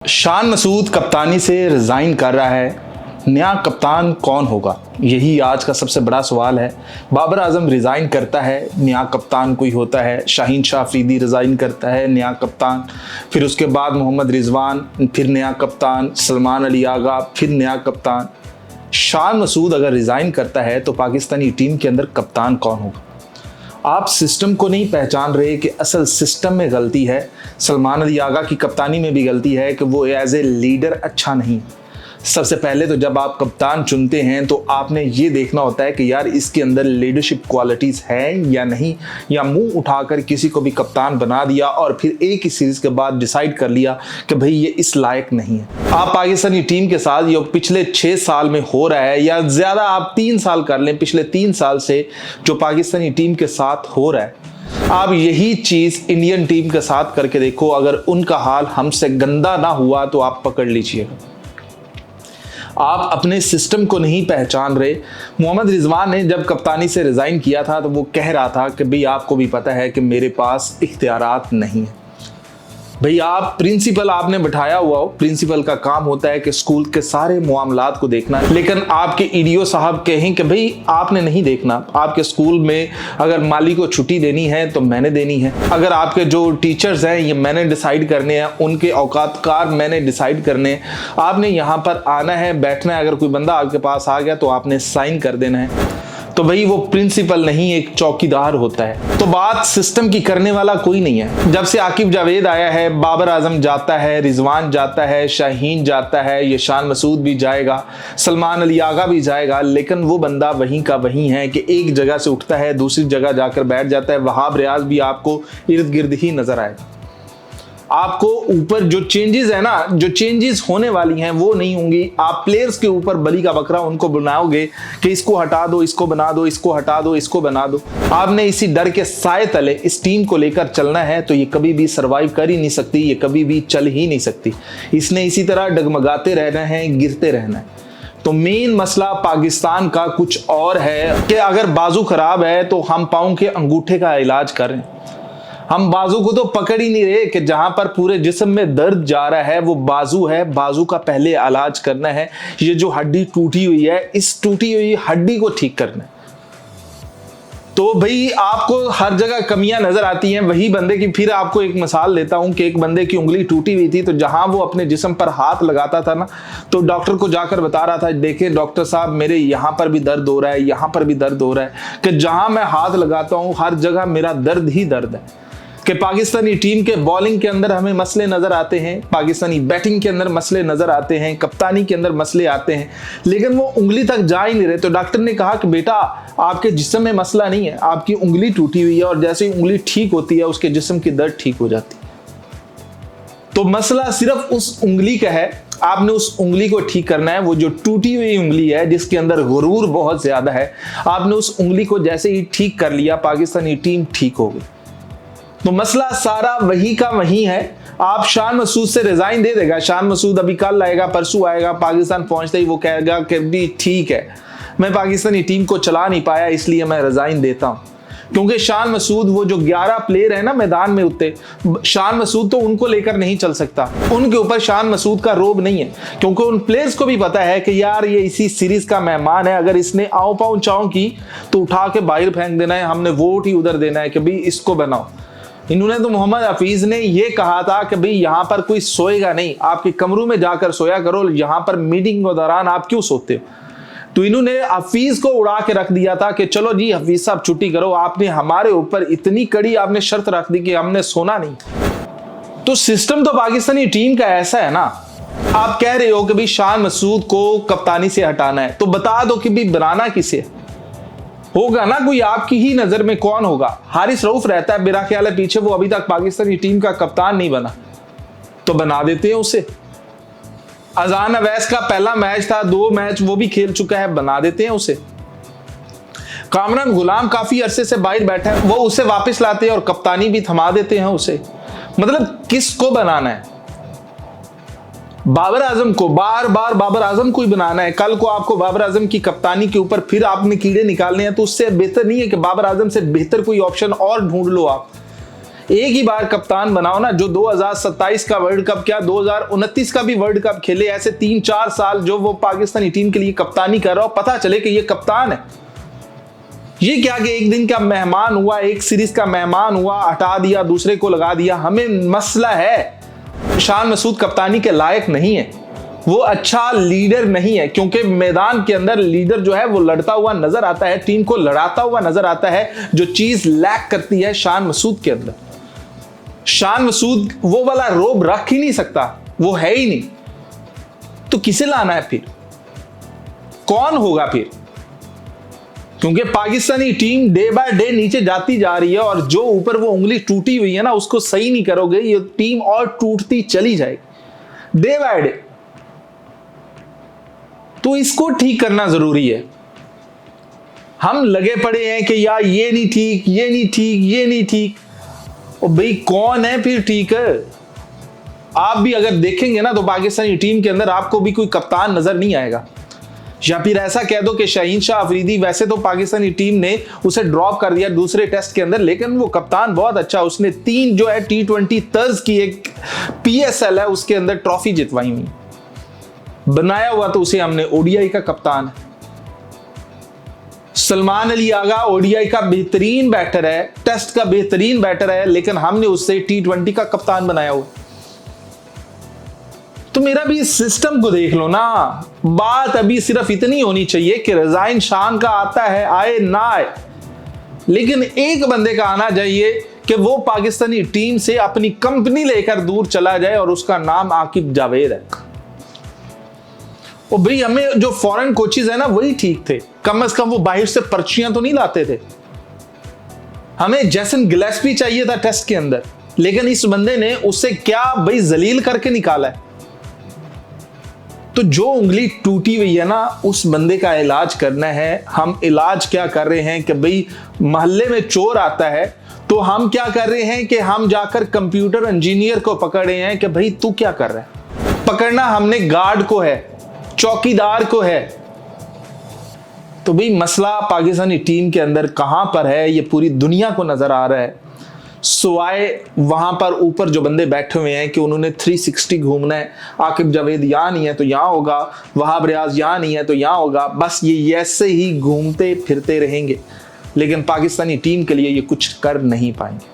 शान मसूद कप्तानी से रिज़ाइन कर रहा है। नया कप्तान कौन होगा, यही आज का सबसे बड़ा सवाल है। बाबर आजम रिज़ाइन करता है, नया कप्तान कोई होता है। शाहीन शाह अफरीदी रिज़ाइन करता है, नया कप्तान। फिर उसके बाद मोहम्मद रिजवान, फिर नया कप्तान। सलमान अली आगा, फिर नया कप्तान। शान मसूद अगर रिज़ाइन करता है तो पाकिस्तानी टीम के अंदर कप्तान कौन होगा? आप सिस्टम को नहीं पहचान रहे कि असल सिस्टम में गलती है। सलमान अली आगा की कप्तानी में भी गलती है कि वो एज ए लीडर अच्छा नहीं। सबसे पहले तो जब आप कप्तान चुनते हैं तो आपने ये देखना होता है कि यार इसके अंदर लीडरशिप क्वालिटीज़ हैं या नहीं, या मुंह उठाकर किसी को भी कप्तान बना दिया और फिर एक ही सीरीज़ के बाद डिसाइड कर लिया कि भाई ये इस लायक नहीं है। आप पाकिस्तानी टीम के साथ ये पिछले 6 साल में हो रहा है, या ज़्यादा आप 3 साल कर लें, पिछले 3 साल से जो पाकिस्तानी टीम के साथ हो रहा है, आप यही चीज़ इंडियन टीम के साथ करके देखो। अगर उनका हाल हमसे गंदा ना हुआ तो आप पकड़ लीजिएगा। आप अपने सिस्टम को नहीं पहचान रहे। मोहम्मद रिजवान ने जब कप्तानी से रिज़ाइन किया था तो वो कह रहा था कि भाई आपको भी पता है कि मेरे पास इख्तियारात नहीं है। भाई आप प्रिंसिपल आपने बैठाया हुआ हो, प्रिंसिपल का काम होता है कि स्कूल के सारे मामलात को देखना, लेकिन आपके ईडीओ साहब कहें कि भाई आपने नहीं देखना। आपके स्कूल में अगर माली को छुट्टी देनी है तो मैंने देनी है। अगर आपके जो टीचर्स हैं ये मैंने डिसाइड करने हैं, उनके औकात कार मैंने डिसाइड करने हैं। आपने यहाँ पर आना है, बैठना है। अगर कोई बंदा आपके पास आ गया तो आपने साइन कर देना है। तो भाई वो प्रिंसिपल नहीं, एक चौकीदार होता है। तो बात सिस्टम की करने वाला कोई नहीं है। जब से आकिब जावेद आया है, बाबर आजम जाता है, रिजवान जाता है, शाहीन जाता है, ये शान मसूद भी जाएगा, सलमान अली आगा भी जाएगा, लेकिन वो बंदा वहीं का वहीं है कि एक जगह से उठता है दूसरी जगह जाकर बैठ जाता है। वहाब रियाज भी आपको इर्द गिर्द ही नजर आएगा। आपको ऊपर जो चेंजेस है ना, जो चेंजेस होने वाली हैं वो नहीं होंगी। आप प्लेयर्स के ऊपर बली का बकरा उनको बनाओगे कि इसको हटा दो, इसको बना दो, इसको हटा दो, इसको बना दो। आपने इसी डर के साए तले इस टीम को लेकर चलना है तो ये कभी भी सरवाइव कर ही नहीं सकती, ये कभी भी चल ही नहीं सकती। इसने इसी तरह डगमगाते रहना है, गिरते रहना है। तो मेन मसला पाकिस्तान का कुछ और है कि अगर बाजू खराब है तो हम पाँव के अंगूठे का इलाज करें। हम बाजू को तो पकड़ ही नहीं रहे कि जहां पर पूरे जिस्म में दर्द जा रहा है वो बाजू है। बाजू का पहले इलाज करना है। ये जो हड्डी टूटी हुई है, इस टूटी हुई हड्डी को ठीक करना है। तो भाई आपको हर जगह कमियां नजर आती हैं। वही बंदे की फिर आपको एक मिसाल देता हूं कि एक बंदे की उंगली टूटी हुई थी, तो जहां वो अपने जिस्म पर हाथ लगाता था ना, तो डॉक्टर को जाकर बता रहा था, देखिए डॉक्टर साहब मेरे यहां पर भी दर्द हो रहा है, यहां पर भी दर्द हो रहा है, कि जहां मैं हाथ लगाता हूं हर जगह मेरा दर्द ही दर्द है। कि पाकिस्तानी टीम के बॉलिंग के अंदर हमें मसले नजर आते हैं, पाकिस्तानी बैटिंग के अंदर मसले नजर आते हैं, कप्तानी के अंदर मसले आते हैं, लेकिन वो उंगली तक जा ही नहीं रहे। तो डॉक्टर ने कहा कि बेटा आपके जिस्म में मसला नहीं है, आपकी उंगली टूटी हुई है, और जैसे ही उंगली ठीक होती है उसके जिस्म की दर्द ठीक हो जाती है। तो मसला सिर्फ उस उंगली का है। आपने उस उंगली को ठीक करना है। वो जो टूटी हुई उंगली है जिसके अंदर गुरूर बहुत ज्यादा है, आपने उस उंगली को जैसे ही ठीक कर लिया, पाकिस्तानी टीम ठीक हो गई। तो मसला सारा वही का वही है। आप शान मसूद से रिजाइन दे देगा। शान मसूद अभी कल आएगा, परसों आएगा, पाकिस्तान पहुंचते ही वो कहेगा कि भी ठीक है, मैं पाकिस्तानी टीम को चला नहीं पाया इसलिए मैं रिजाइन देता हूं। क्योंकि शान मसूद वो जो 11 प्लेयर है ना मैदान में उतरे, शान मसूद तो उनको लेकर नहीं चल सकता। उनके ऊपर शान मसूद का रोब नहीं है, क्योंकि उन प्लेयर्स को भी पता है कि यार ये इसी सीरीज का मेहमान है। अगर इसने आओ पाँव चाव की तो उठा के बाहर फेंक देना है, हमने वोट ही उधर देना है कि भाई इसको बनाओ। इन्होंने तो मोहम्मद हफीज ने ये कहा था कि भाई यहाँ पर कोई सोएगा नहीं, आपके कमरों में जाकर सोया करो, यहाँ पर मीटिंग के दौरान आप क्यों सोते हो। तो इन्होंने हफीज को उड़ा के रख दिया था कि चलो जी हफीज साहब छुट्टी करो। आपने हमारे ऊपर इतनी कड़ी आपने शर्त रख दी कि हमने सोना नहीं। तो सिस्टम तो पाकिस्तानी टीम का ऐसा है ना। आप कह रहे हो कि भाई शान मसूद को कप्तानी से हटाना है, तो बता दो कि भाई बनाना किसे होगा ना। कोई आपकी ही नजर में कौन होगा? हारिस रऊफ रहता है मेरा ख्याल है पीछे, वो अभी तक पाकिस्तानी टीम का कप्तान नहीं बना, तो बना देते हैं उसे। अजान अवैस का पहला मैच था, 2 मैच वो भी खेल चुका है, बना देते हैं उसे। कामरान गुलाम काफी अरसे से बाहर बैठा है, वो उसे वापस लाते हैं और कप्तानी भी थमा देते हैं उसे। मतलब किसको बनाना है? बाबर आजम को बार बार बाबर आजम को ही बनाना है। कल को आपको बाबर आजम की कप्तानी के ऊपर फिर आपने कीड़े निकालने हैं, तो उससे बेहतर नहीं है कि बाबर आजम से बेहतर कोई ऑप्शन और ढूंढ लो आप। एक ही बार कप्तान बनाओ ना, जो 2027 का वर्ल्ड कप क्या 2029 का भी वर्ल्ड कप खेले, ऐसे 3-4 साल जो वो पाकिस्तानी टीम के लिए कप्तानी कर रहा हो, पता चले कि ये कप्तान है। ये क्या कि एक दिन का मेहमान हुआ, एक सीरीज का मेहमान हुआ, हटा दिया, दूसरे को लगा दिया। हमें मसला है शान मसूद कप्तानी के लायक नहीं है, वो अच्छा लीडर नहीं है, क्योंकि मैदान के अंदर लीडर जो है वो लड़ता हुआ नजर आता है, टीम को लड़ाता हुआ नजर आता है। जो चीज लैक करती है शान मसूद के अंदर, शान मसूद वो वाला रोब रख ही नहीं सकता, वो है ही नहीं। तो किसे लाना है फिर, कौन होगा फिर? क्योंकि Pakistani team day by day नीचे जाती जा रही है, और जो ऊपर वो उंगली टूटी हुई है ना, उसको सही नहीं करोगे, ये टीम और टूटती चली जाएगी डे बाय डे। तो इसको ठीक करना जरूरी है। हम लगे पड़े हैं कि यार ये नहीं ठीक, ये नहीं ठीक, ये नहीं ठीक। और भाई कौन है फिर ठीक है? आप भी अगर देखेंगे ना तो पाकिस्तानी टीम के अंदर आपको भी कोई कप्तान नजर नहीं आएगा। या फिर ऐसा कह दो कि शाहीन शाह अफरीदी, वैसे तो पाकिस्तानी टीम ने उसे ड्रॉप कर दिया दूसरे टेस्ट के अंदर, लेकिन वो कप्तान बहुत अच्छा, उसने 3 जो है T20 तर्ज की एक PSL है उसके अंदर ट्रॉफी जितवाई हुई, बनाया हुआ तो उसे हमने ODI का कप्तान है। सलमान अली आगा ODI का बेहतरीन बैटर है, टेस्ट का बेहतरीन बैटर है, लेकिन हमने उससे T20 का कप्तान बनाया हुआ। तो मेरा भी इस सिस्टम को देख लो ना। बात अभी सिर्फ इतनी होनी चाहिए कि रिजाइन शान का आता है, आए ना आए, लेकिन एक बंदे का आना चाहिए कि वो पाकिस्तानी टीम से अपनी कंपनी लेकर दूर चला जाए, और उसका नाम आकिब जावेद है। और भाई हमें जो फॉरेन कोचेस है ना वही ठीक थे, कम से कम वो बाहर से पर्चियां तो नहीं लाते थे। हमें जैसन गिलेस्पी चाहिए था टेस्ट के अंदर, लेकिन इस बंदे ने उससे क्या भाई जलील करके निकाला है। तो जो उंगली टूटी हुई है ना, उस बंदे का इलाज करना है। हम इलाज क्या कर रहे हैं कि भाई मोहल्ले में चोर आता है तो हम क्या कर रहे हैं कि हम जाकर कंप्यूटर इंजीनियर को पकड़ रहे हैं कि भाई तू क्या कर रहा है। पकड़ना हमने गार्ड को है, चौकीदार को है। तो भाई मसला पाकिस्तानी टीम के अंदर कहां पर है ये पूरी दुनिया को नजर आ रहा है। सुवाए वहां पर ऊपर जो बंदे बैठे हुए हैं कि उन्होंने 360 घूमना है, आकिब जावेद यहां नहीं है तो यहां होगा, वहाब रियाज यहां नहीं है तो यहां होगा, बस ये ऐसे ही घूमते फिरते रहेंगे, लेकिन पाकिस्तानी टीम के लिए ये कुछ कर नहीं पाएंगे।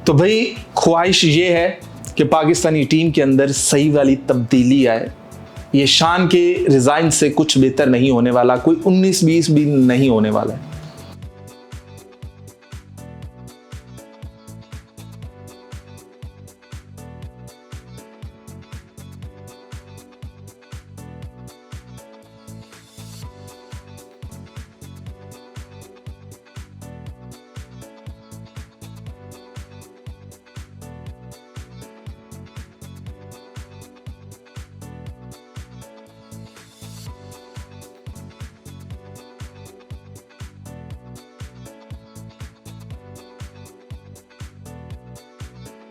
तो भाई ख्वाहिश ये है कि पाकिस्तानी टीम के अंदर सही वाली तब्दीली आए। ये शान के रिजाइन से कुछ बेहतर नहीं होने वाला, कोई 19-20 भी नहीं होने वाला है।